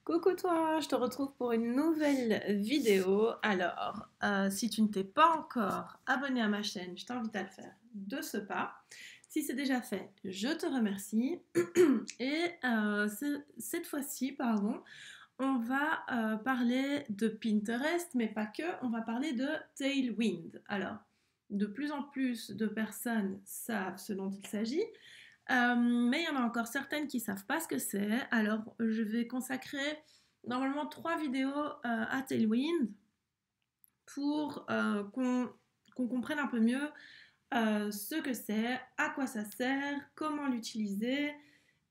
Coucou toi, je te retrouve pour une nouvelle vidéo. Alors, si tu ne t'es pas encore abonné à ma chaîne, je t'invite à le faire de ce pas. Si c'est déjà fait, je te remercie. Et cette fois-ci, pardon, on va parler de Pinterest, mais pas que, on va parler de Tailwind. Alors, de plus en plus de personnes savent ce dont il s'agit. Mais il y en a encore certaines qui ne savent pas ce que c'est. Alors, je vais consacrer normalement 3 vidéos à Tailwind pour qu'on comprenne un peu mieux ce que c'est, à quoi ça sert, comment l'utiliser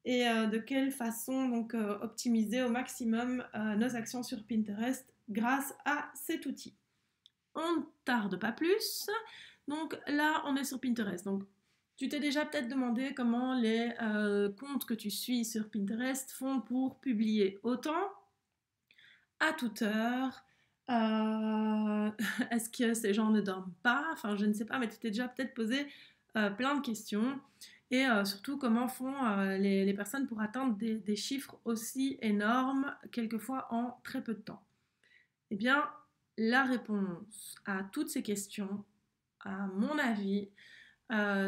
et de quelle façon donc optimiser au maximum nos actions sur Pinterest grâce à cet outil. On ne tarde pas plus. Donc là, on est sur Pinterest. Donc tu t'es déjà peut-être demandé comment les comptes que tu suis sur Pinterest font pour publier autant, à toute heure. Est-ce que ces gens ne dorment pas? Enfin, je ne sais pas, mais tu t'es déjà peut-être posé plein de questions. Et surtout, comment font les personnes pour atteindre des chiffres aussi énormes, quelquefois en très peu de temps? Eh bien, la réponse à toutes ces questions, à mon avis,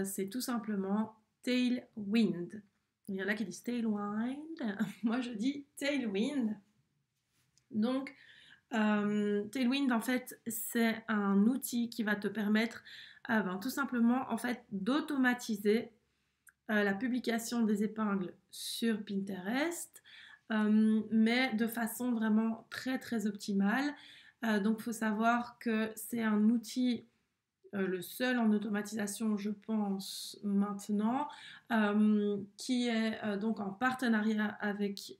c'est tout simplement Tailwind. Il y en a qui disent Tailwind, moi je dis Tailwind. Donc, Tailwind, en fait, c'est un outil qui va te permettre tout simplement en fait, d'automatiser la publication des épingles sur Pinterest, mais de façon vraiment très très optimale. Donc, il faut savoir que c'est un outil le seul en automatisation, je pense, maintenant, qui est donc en partenariat avec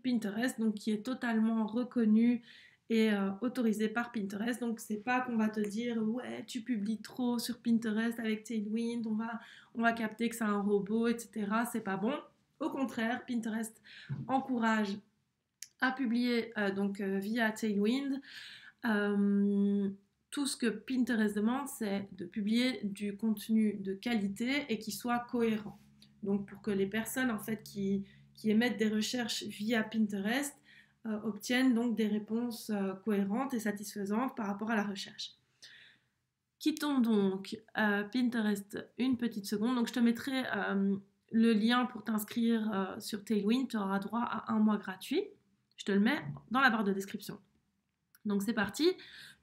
Pinterest, donc qui est totalement reconnu et autorisé par Pinterest. Donc, c'est pas qu'on va te dire, ouais, tu publies trop sur Pinterest avec Tailwind, on va capter que c'est un robot, etc. C'est pas bon. Au contraire, Pinterest encourage à publier via Tailwind. Euh, Tout ce que Pinterest demande, c'est de publier du contenu de qualité et qui soit cohérent. Donc pour que les personnes en fait qui émettent des recherches via Pinterest obtiennent donc des réponses cohérentes et satisfaisantes par rapport à la recherche. Quittons donc Pinterest une petite seconde. Donc je te mettrai le lien pour t'inscrire sur Tailwind. Tu auras droit à un mois gratuit. Je te le mets dans la barre de description. Donc c'est parti.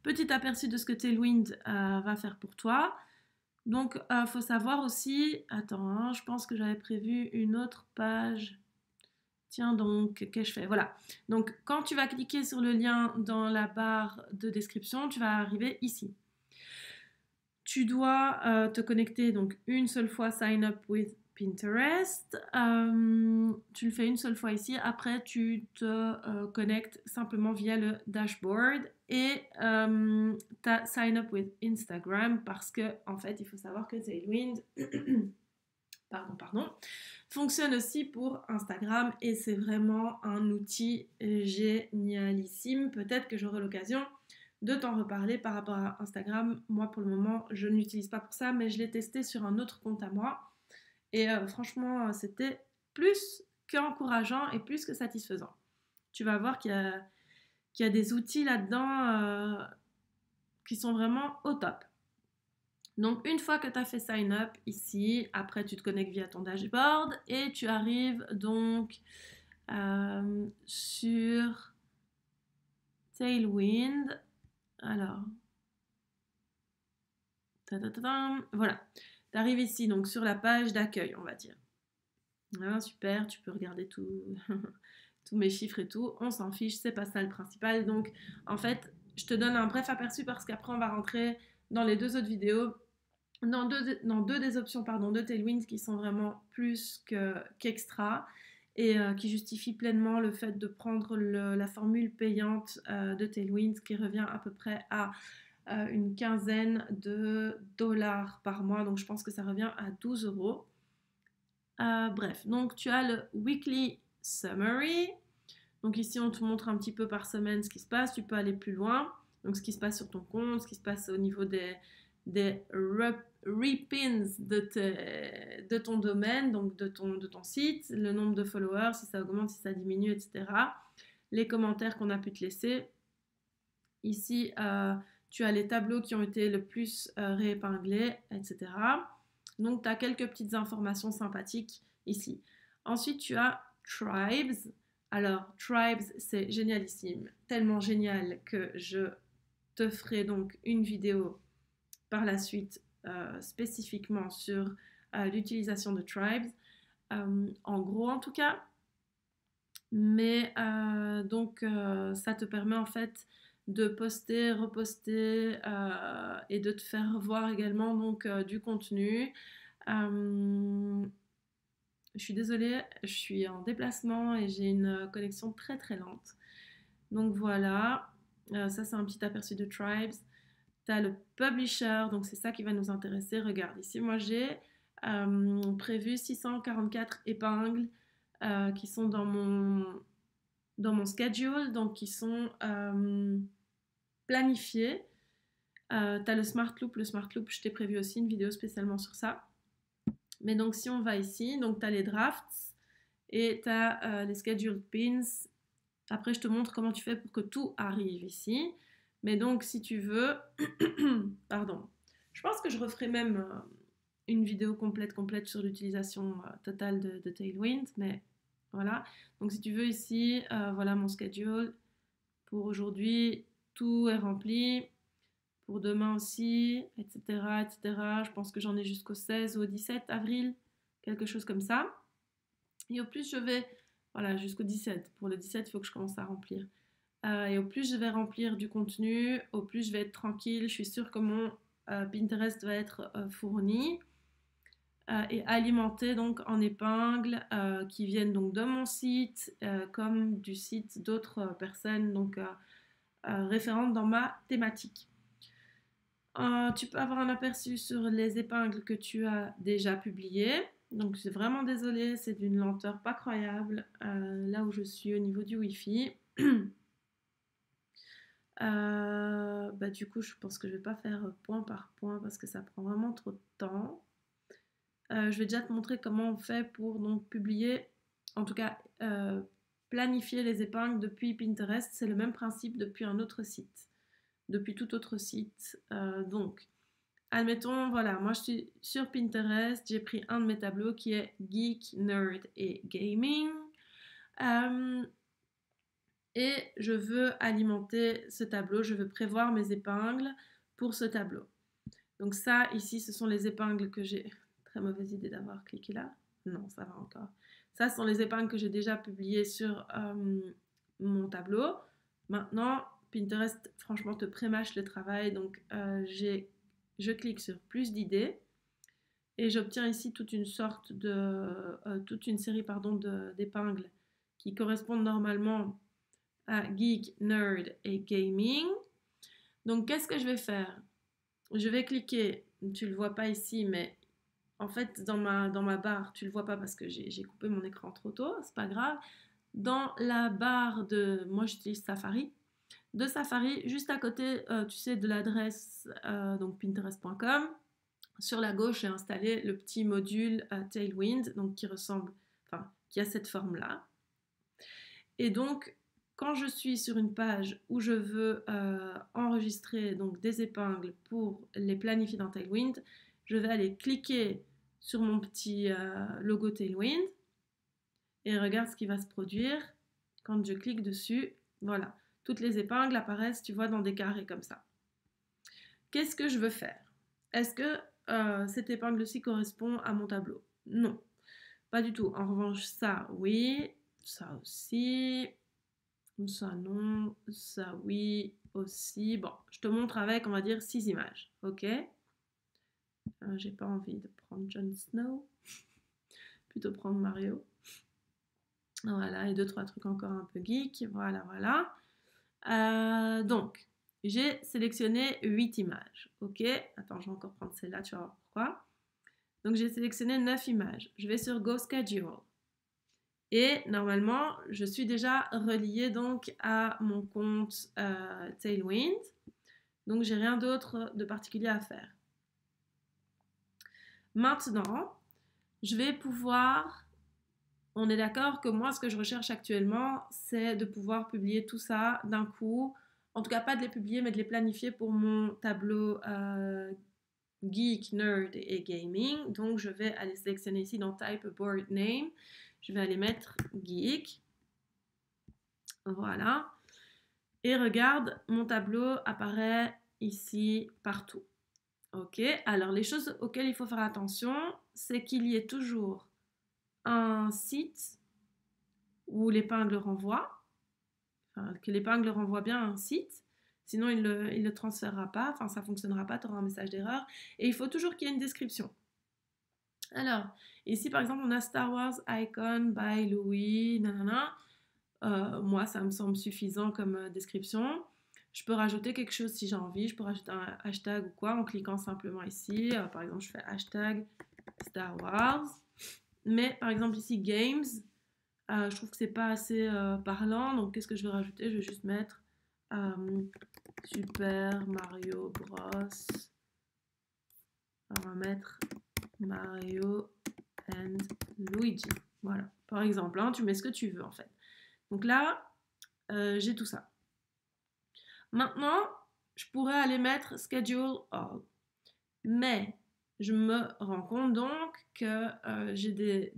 Petit aperçu de ce que Tailwind va faire pour toi. Donc faut savoir aussi, attends, hein, je pense que j'avais prévu une autre page. Tiens donc, qu'est-ce que je fais? Voilà. Donc quand tu vas cliquer sur le lien dans la barre de description, tu vas arriver ici. Tu dois te connecter donc une seule fois, sign up with Pinterest. Tu le fais une seule fois ici. Après, tu te connectes simplement via le dashboard et tu as sign up with Instagram parce que, en fait, il faut savoir que Tailwind fonctionne aussi pour Instagram et c'est vraiment un outil génialissime. Peut-être que j'aurai l'occasion de t'en reparler par rapport à Instagram. Moi, pour le moment, je ne l'utilise pas pour ça, mais je l'ai testé sur un autre compte à moi. Et franchement, c'était plus qu'encourageant et plus que satisfaisant. Tu vas voir qu'il y a des outils là-dedans qui sont vraiment au top. Donc, une fois que tu as fait sign up ici, après tu te connectes via ton dashboard et tu arrives donc sur Tailwind. Alors, voilà. Tu arrives ici donc sur la page d'accueil, on va dire. Ah, super, tu peux regarder tout, tous mes chiffres et tout. On s'en fiche, c'est pas ça le principal. Donc, en fait, je te donne un bref aperçu parce qu'après, on va rentrer dans les deux autres vidéos, dans deux des options pardon, de Tailwind qui sont vraiment plus qu'extra et qui justifient pleinement le fait de prendre la formule payante de Tailwind qui revient à peu près à une quinzaine de dollars par mois. Donc, je pense que ça revient à 12 euros. Bref, donc tu as le Weekly Summary. Donc ici, on te montre un petit peu par semaine ce qui se passe. Tu peux aller plus loin. Donc ce qui se passe sur ton compte, ce qui se passe au niveau des repins de ton domaine, donc de ton site, le nombre de followers, si ça augmente, si ça diminue, etc. les commentaires qu'on a pu te laisser. Ici, tu as les tableaux qui ont été le plus réépinglés, etc. Donc, tu as quelques petites informations sympathiques ici. Ensuite, tu as Tribes. Alors, Tribes, c'est génialissime. Tellement génial que je te ferai donc une vidéo par la suite spécifiquement sur l'utilisation de Tribes. En gros, en tout cas. Mais donc, ça te permet en fait de poster, reposter et de te faire voir également donc, du contenu. Je suis désolée, je suis en déplacement et j'ai une connexion très très lente. Donc voilà, ça c'est un petit aperçu de Tribes. Tu as le publisher, donc c'est ça qui va nous intéresser. Regarde, ici moi j'ai prévu 644 épingles qui sont dans mon schedule, donc qui sont planifiées. Tu as le Smart Loop. Le Smart Loop, je t'ai prévu aussi une vidéo spécialement sur ça. Mais donc, si on va ici, donc tu as les drafts et tu as les scheduled pins. Après, je te montre comment tu fais pour que tout arrive ici. Mais donc, si tu veux, pardon, je pense que je referai même une vidéo complète sur l'utilisation totale de Tailwind, mais voilà. Donc, si tu veux ici, voilà mon schedule. Pour aujourd'hui, tout est rempli. Pour demain aussi, etc., etc. Je pense que j'en ai jusqu'au 16 ou au 17 avril, quelque chose comme ça. Et au plus je vais, voilà, jusqu'au 17. Pour le 17, il faut que je commence à remplir. Et au plus je vais remplir du contenu, au plus je vais être tranquille. Je suis sûre que mon Pinterest va être fourni et alimenté donc en épingles qui viennent donc de mon site comme du site d'autres personnes donc référentes dans ma thématique. Tu peux avoir un aperçu sur les épingles que tu as déjà publiées. Donc, je suis vraiment désolée, c'est d'une lenteur pas croyable là où je suis au niveau du Wi-Fi. Du coup, je pense que je vais pas faire point par point parce que ça prend vraiment trop de temps. Je vais déjà te montrer comment on fait pour donc publier, en tout cas planifier les épingles depuis Pinterest. C'est le même principe depuis un autre site, depuis tout autre site. Donc, admettons, voilà, moi je suis sur Pinterest, j'ai pris un de mes tableaux qui est Geek, Nerd et Gaming. Et je veux alimenter ce tableau, je veux prévoir mes épingles pour ce tableau. Donc ça, ici, ce sont les épingles que j'ai... Très mauvaise idée d'avoir cliqué là. Non, ça va encore. Ça, ce sont les épingles que j'ai déjà publiées sur mon tableau. Maintenant, Pinterest, franchement, te prémâche le travail. Donc, je clique sur plus d'idées et j'obtiens ici toute une sorte de... toute une série, pardon, d'épingles qui correspondent normalement à Geek, Nerd et Gaming. Donc, qu'est-ce que je vais faire? Je vais cliquer, tu le vois pas ici, mais en fait, dans ma barre, tu le vois pas parce que j'ai coupé mon écran trop tôt, c'est pas grave. Dans la barre de, moi j'utilise Safari, de Safari, juste à côté, tu sais, de l'adresse donc pinterest.com, sur la gauche, j'ai installé le petit module Tailwind, donc qui ressemble, enfin, qui a cette forme-là. Et donc, quand je suis sur une page où je veux enregistrer donc des épingles pour les planifier dans Tailwind, je vais aller cliquer sur mon petit logo Tailwind et regarde ce qui va se produire quand je clique dessus. Voilà, toutes les épingles apparaissent, tu vois, dans des carrés comme ça. Qu'est-ce que je veux faire? Est-ce que cette épingle-ci correspond à mon tableau? Non, pas du tout. En revanche, ça, oui, ça aussi, ça non, ça oui aussi. Bon, je te montre avec, on va dire, 6 images, ok? J'ai pas envie de prendre Jon Snow, plutôt prendre Mario. Voilà, et 2-3 trucs encore un peu geek, voilà, voilà. Donc, j'ai sélectionné 8 images, ok? Attends, je vais encore prendre celle-là, tu vas voir pourquoi. Donc, j'ai sélectionné 9 images. Je vais sur Go Schedule. Et normalement, je suis déjà reliée donc à mon compte Tailwind. Donc, j'ai rien d'autre de particulier à faire. Maintenant, je vais pouvoir On est d'accord que moi, ce que je recherche actuellement, c'est de pouvoir publier tout ça d'un coup. En tout cas, pas de les publier, mais de les planifier pour mon tableau Geek, Nerd et Gaming. Donc, je vais aller sélectionner ici dans Type a Board Name. Je vais aller mettre Geek. Voilà. Et regarde, mon tableau apparaît ici partout. Ok, alors les choses auxquelles il faut faire attention, c'est qu'il y ait toujours un site où l'épingle renvoie, enfin, que l'épingle renvoie bien à un site, sinon il ne le transférera pas, enfin ça ne fonctionnera pas, tu auras un message d'erreur, et il faut toujours qu'il y ait une description. Alors, ici par exemple on a Star Wars Icon by Louis, nanana. Moi ça me semble suffisant comme description. Je peux rajouter quelque chose si j'ai envie, je peux rajouter un hashtag ou quoi en cliquant simplement ici. Par exemple, je fais hashtag Star Wars. Mais par exemple ici, Games, je trouve que c'est pas assez parlant. Donc qu'est-ce que je vais rajouter? Je vais juste mettre Super Mario Bros. On va mettre Mario and Luigi. Voilà, par exemple, hein, tu mets ce que tu veux en fait. Donc là, j'ai tout ça. Maintenant, je pourrais aller mettre Schedule All. Mais je me rends compte donc que j'ai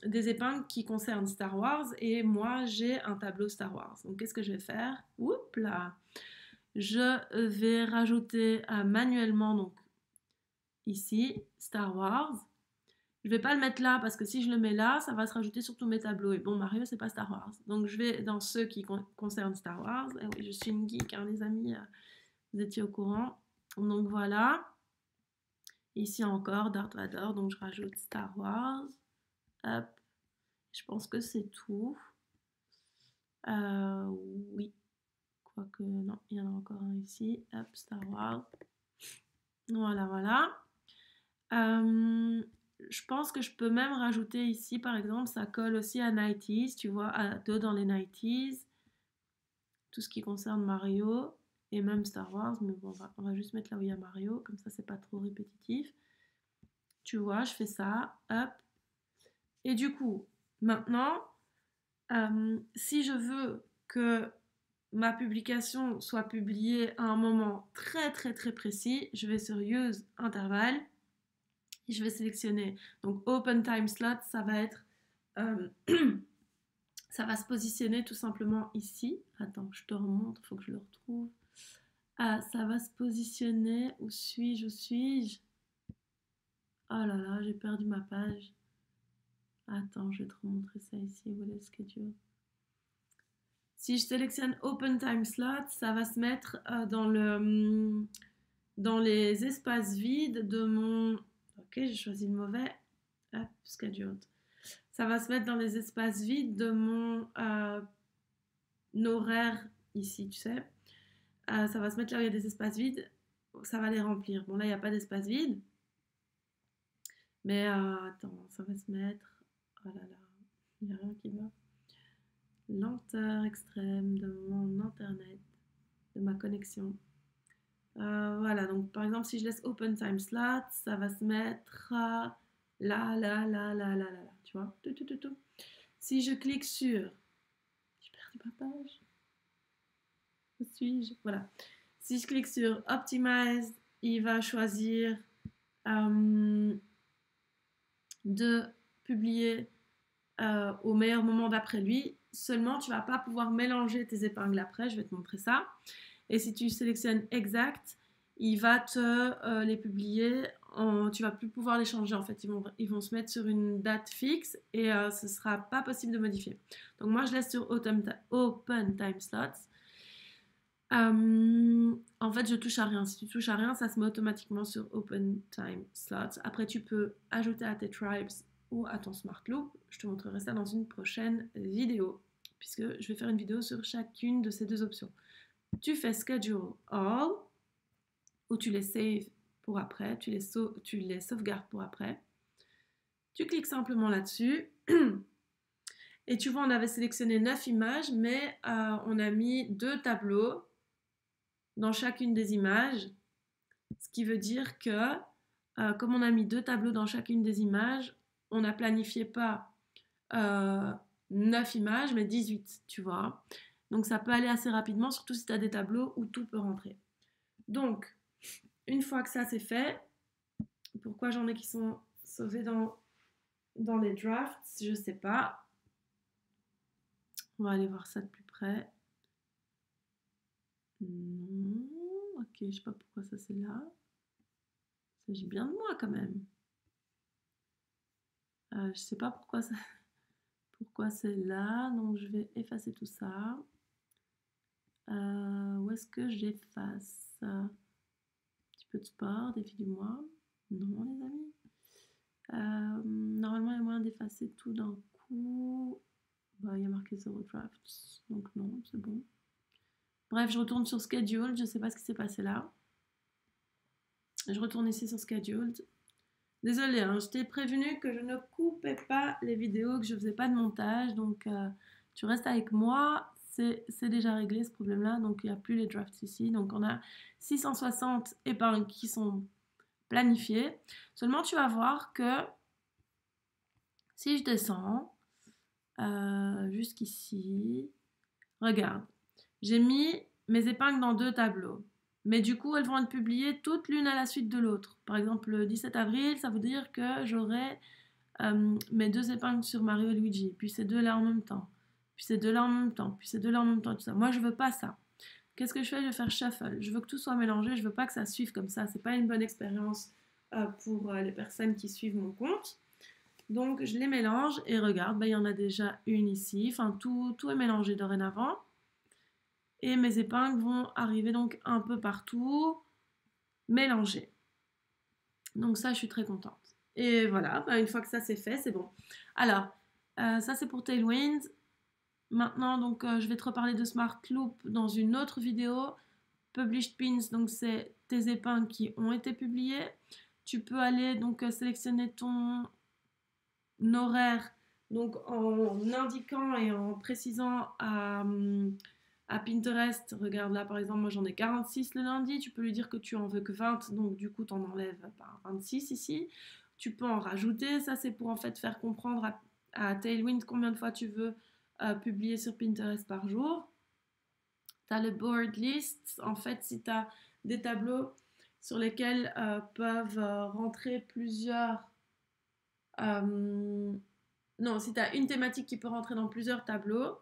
des épingles qui concernent Star Wars et moi j'ai un tableau Star Wars. Donc qu'est-ce que je vais faire? Oups là! Je vais rajouter manuellement donc ici Star Wars. Je vais pas le mettre là parce que si je le mets là, ça va se rajouter sur tous mes tableaux. Et bon, Mario, c'est pas Star Wars. Donc je vais dans ceux qui concernent Star Wars. Et oui, je suis une geek, hein, les amis, vous étiez au courant. Donc voilà. Ici encore, Darth Vader, donc je rajoute Star Wars. Hop. Je pense que c'est tout. Oui. Quoique, non, il y en a encore un ici. Hop, Star Wars. Voilà, voilà. Je pense que je peux même rajouter ici, par exemple, ça colle aussi à 90s, tu vois, à deux dans les 90s. Tout ce qui concerne Mario et même Star Wars, mais bon, on va juste mettre là où il y a Mario, comme ça c'est pas trop répétitif. Tu vois, je fais ça, hop. Et du coup, maintenant, si je veux que ma publication soit publiée à un moment très très très précis, je vais sur Use Interval et je vais sélectionner. Donc Open Time Slot, ça va être... ça va se positionner tout simplement ici. Attends, je te remonte, il faut que je le retrouve. Ça va se positionner. Où suis-je? Où suis-je? Oh là là, j'ai perdu ma page. Attends, je vais te remontrer ça ici. Où est le schedule? Si je sélectionne Open Time Slot, ça va se mettre dans les espaces vides de mon... Ok, j'ai choisi le mauvais. Hop, scheduled. Ça va se mettre dans les espaces vides de mon horaire ici, tu sais. Ça va se mettre là où il y a des espaces vides. Ça va les remplir. Bon, là, il n'y a pas d'espace vide. Mais attends, ça va se mettre... Oh là là, il n'y a rien qui va. Lenteur extrême de mon internet, de ma connexion. Voilà, donc par exemple, si je laisse Open Time Slot, ça va se mettre là, tu vois. Tout. Si je clique sur... J'ai perdu ma page. Où suis-je? Voilà. Si je clique sur Optimize, il va choisir de publier au meilleur moment d'après lui. Seulement, tu ne vas pas pouvoir mélanger tes épingles après. Je vais te montrer ça. Et si tu sélectionnes exact, il va te les publier. Tu vas plus pouvoir les changer en fait. Ils vont se mettre sur une date fixe et ce sera pas possible de modifier. Donc moi je laisse sur Open Time Slots. En fait, je touche à rien. Si tu touches à rien, ça se met automatiquement sur Open Time Slots. Après, tu peux ajouter à tes tribes ou à ton Smart Loop. Je te montrerai ça dans une prochaine vidéo, puisque je vais faire une vidéo sur chacune de ces deux options. Tu fais Schedule All, ou tu les saves pour après, tu les sauvegardes pour après. Tu cliques simplement là-dessus. Et tu vois, on avait sélectionné 9 images, mais on a mis 2 tableaux dans chacune des images. Ce qui veut dire que, comme on a mis 2 tableaux dans chacune des images, on n'a planifié pas euh, 9 images, mais 18, tu vois. Donc ça peut aller assez rapidement, surtout si tu as des tableaux où tout peut rentrer. Donc, une fois que ça c'est fait, pourquoi j'en ai qui sont sauvés dans les drafts, je sais pas. On va aller voir ça de plus près. Non, ok, je sais pas pourquoi ça c'est là. Il s'agit bien de moi quand même. Je sais pas pourquoi c'est là, donc je vais effacer tout ça. Où est-ce que j'efface? Un petit peu de sport, défi du mois. Non, les amis. Normalement, il y a moyen d'effacer tout d'un coup. Bah, il y a marqué Zero Drafts, donc non, c'est bon. Bref, je retourne sur Scheduled, je sais pas ce qui s'est passé là. Je retourne ici sur Scheduled. Désolée, hein, je t'ai prévenu que je ne coupais pas les vidéos, que je faisais pas de montage, donc tu restes avec moi. C'est déjà réglé ce problème-là, donc il n'y a plus les drafts ici. Donc on a 660 épingles qui sont planifiées. Seulement tu vas voir que si je descends jusqu'ici, regarde, j'ai mis mes épingles dans 2 tableaux. Mais du coup, elles vont être publiées toutes l'une à la suite de l'autre. Par exemple, le 17 avril, ça veut dire que j'aurai mes 2 épingles sur Mario et Luigi, puis ces 2 là en même temps, puis ces 2 là en même temps, puis ces 2 là en même temps, tout ça. Moi, je veux pas ça. Qu'est-ce que je fais? Je vais faire shuffle. Je veux que tout soit mélangé, je veux pas que ça suive comme ça. C'est pas une bonne expérience pour les personnes qui suivent mon compte. Donc, je les mélange et regarde, il y en a déjà une ici. Enfin, tout est mélangé dorénavant. Et mes épingles vont arriver donc un peu partout, mélangées. Donc ça, je suis très contente. Et voilà, une fois que ça c'est fait, c'est bon. Alors, ça c'est pour Tailwind. Maintenant, donc, je vais te reparler de Smart Loop dans une autre vidéo. Published Pins, donc c'est tes épingles qui ont été publiées. Tu peux aller donc sélectionner ton horaire, donc en indiquant et en précisant à Pinterest, regarde là par exemple, moi j'en ai 46 le lundi, tu peux lui dire que tu en veux que 20, donc du coup tu en enlèves 26 ici. Tu peux en rajouter, ça c'est pour en fait faire comprendre à Tailwind combien de fois tu veux publier sur Pinterest par jour. Tu as le board list, en fait si tu as des tableaux sur lesquels peuvent rentrer plusieurs... non, si tu as une thématique qui peut rentrer dans plusieurs tableaux,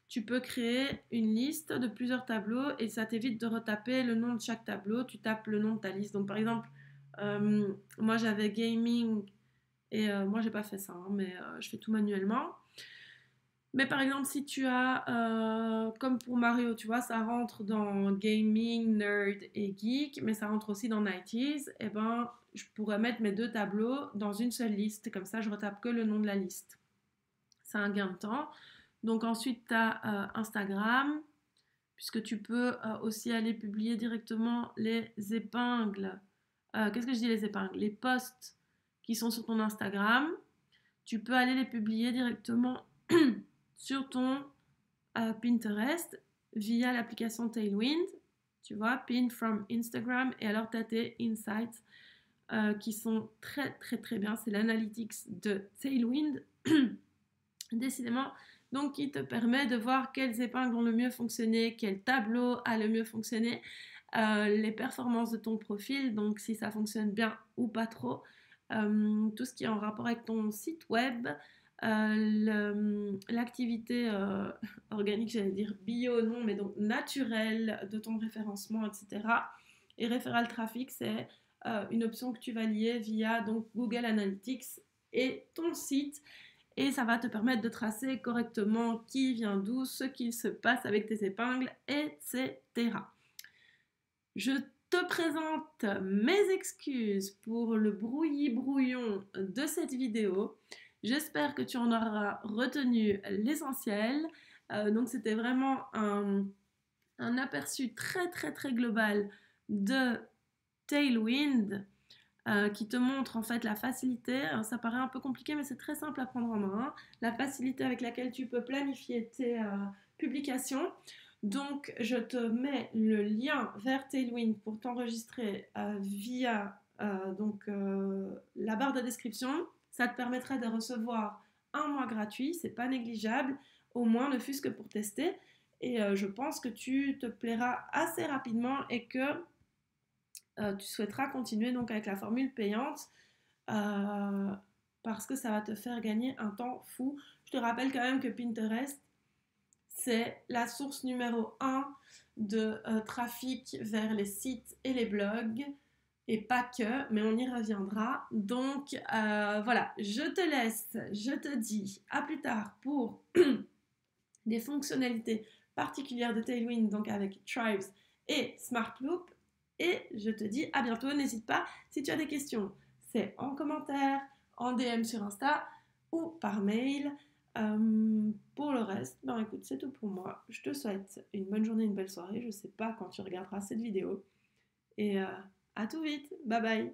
tu peux créer une liste de plusieurs tableaux et ça t'évite de retaper le nom de chaque tableau. Tu tapes le nom de ta liste. Donc, par exemple, moi j'avais gaming et moi j'ai pas fait ça, hein, mais je fais tout manuellement. Mais par exemple, si tu as, comme pour Mario, tu vois, ça rentre dans gaming, nerd et geek, mais ça rentre aussi dans 90s, et ben, je pourrais mettre mes 2 tableaux dans une seule liste. Comme ça, je retape que le nom de la liste. C'est un gain de temps. Donc ensuite, tu as Instagram, puisque tu peux aussi aller publier directement les épingles. Qu'est-ce que je dis les épingles? Les posts qui sont sur ton Instagram. Tu peux aller les publier directement sur ton Pinterest via l'application Tailwind. Tu vois, pin from Instagram. Et alors, tu as tes insights qui sont très, très, très bien. C'est l'analytics de Tailwind. Décidément, donc qui te permet de voir quelles épingles ont le mieux fonctionné, quel tableau a le mieux fonctionné, les performances de ton profil, donc si ça fonctionne bien ou pas trop, tout ce qui est en rapport avec ton site web, l'activité organique, j'allais dire bio, non, mais donc naturelle de ton référencement, etc. Et Referral Traffic, c'est une option que tu vas lier via donc Google Analytics et ton site. Et ça va te permettre de tracer correctement qui vient d'où, ce qu'il se passe avec tes épingles, etc. Je te présente mes excuses pour le brouillis-brouillon de cette vidéo. J'espère que tu en auras retenu l'essentiel. Donc c'était vraiment un aperçu très très très global de Tailwind. Qui te montre en fait la facilité, alors, ça paraît un peu compliqué mais c'est très simple à prendre en main, la facilité avec laquelle tu peux planifier tes publications. Donc je te mets le lien vers Tailwind pour t'enregistrer via la barre de description. Ça te permettra de recevoir un mois gratuit, c'est pas négligeable, au moins ne fût-ce que pour tester. Et je pense que tu te plairas assez rapidement et que tu souhaiteras continuer donc avec la formule payante euh, parce que ça va te faire gagner un temps fou. Je te rappelle quand même que Pinterest, c'est la source numéro 1 de trafic vers les sites et les blogs. Et pas que, mais on y reviendra. Donc voilà, je te laisse, je te dis à plus tard pour des fonctionnalités particulières de Tailwind, donc avec Tribes et Smart Loop. Et je te dis à bientôt. N'hésite pas, si tu as des questions, c'est en commentaire, en DM sur Insta ou par mail. Pour le reste, ben écoute, c'est tout pour moi. Je te souhaite une bonne journée, une belle soirée. Je sais pas quand tu regarderas cette vidéo. Et à tout vite. Bye bye.